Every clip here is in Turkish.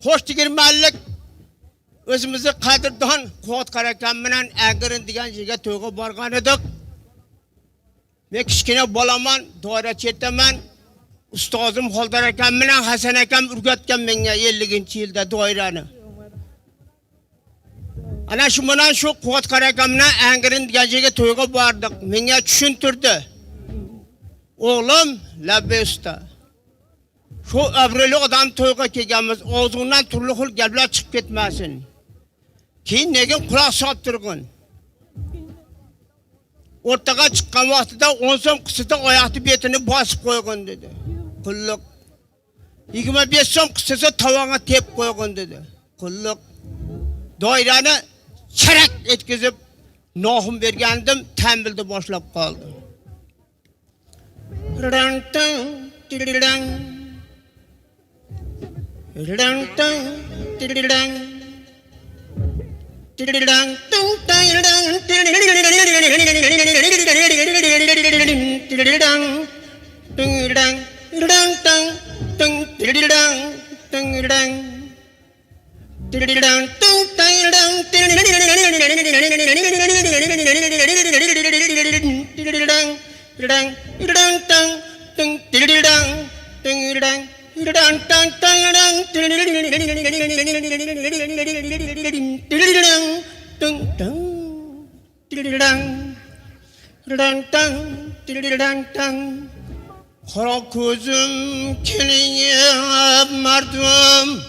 hoş girmellik özümüzü Kadir'dan Kuat Karakan'la Enger'in diyen yerge toyga bargan edik. Ben kişkine balaman, doğru çetemen, ustazım Holdar Akam'la Hasan Akam ürgetken bana 50. yılda doyranı. Ana şu Kuat Karakan'la Enger'in diyen yerge toyga bardık. Bana düşüntürdü. Oğlum, labbe usta. Şu öbreli adam toyga kelganmiz, ağzından turli xil gaplar chiqib ketmasin. Keyin nega quloq solib turgin? O'rtaga chiqqan vaqtida 10 so'm qisida oyoqni betini bosib qo'ygin dedi. Qulluq. 25 so'm qisisa tovonga tep qo'ygin dedi. Qulluq. Doirani charak etkizib nohum bergandim, tambilni boshlab qoldi. Kara gözüm keleyip mardum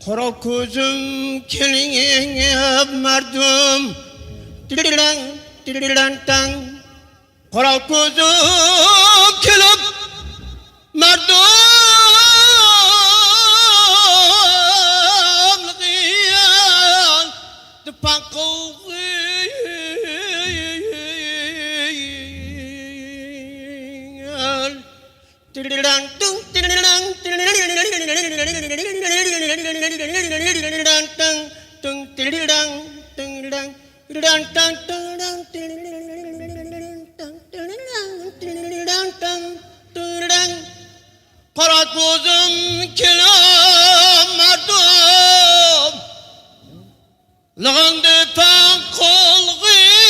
Kara gözüm keleyip mardum Kara gözüm keleyip mardum Kara gözüm kelem mardum Lağındı pan kol gıyla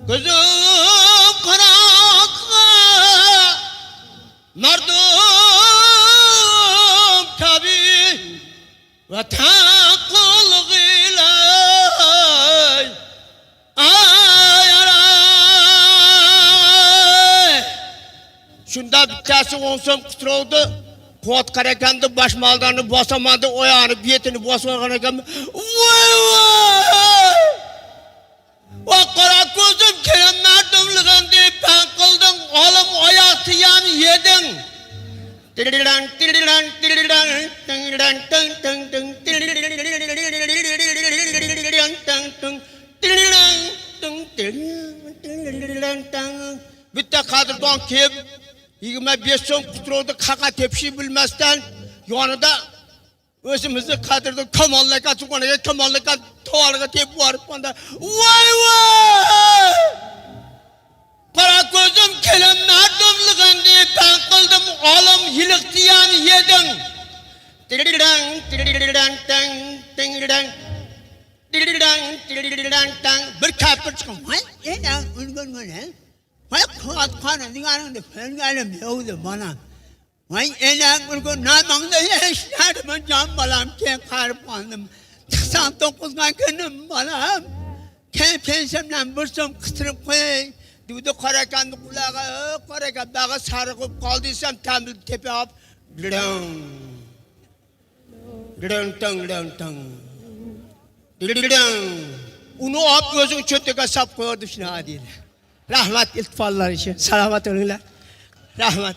Gözüm karak mardum tabi vatan kol gıyla Şunda bittasi 10 so'm qistirovdi. Kuat Karakan'da baş mallarını basamadı, oyağını, biyetini basamadı. Vay vay! O kara gözüm kelem mardumluğun deyip ben kıldım. Oğlum oyak tiyan yedin. Bitti Kadir'dan kep 25 so'm quturuvdi qaqa tepshi bilmasdan yonida o'zimizni Kadir'ni kamonlarga chiqqaniga kamonlarga tovaliga tepib boribmanda voy voy qora ko'zim kelin mardumlig'in deb ban qildim olim yiliqtiyan yeding bir kapir chiqqan voy endi o'lganman Vay kuat kanı dünyanın da fengalim yoktu bana. Vay enak ulgun namangda yaşadım can balam ken karıp aldım. 99 günüm balam. Ken pensemden bir so'm kıstırıp koy. Dedi Karakan'ın kulağı Karakan bağı sarıqıp kaldıysam tambil tepe ab. Onu ab gözün çötüge sap koyardım şimdi hadiyle. Rahmet iltifalar için. Selamat olunlar. Rahmet.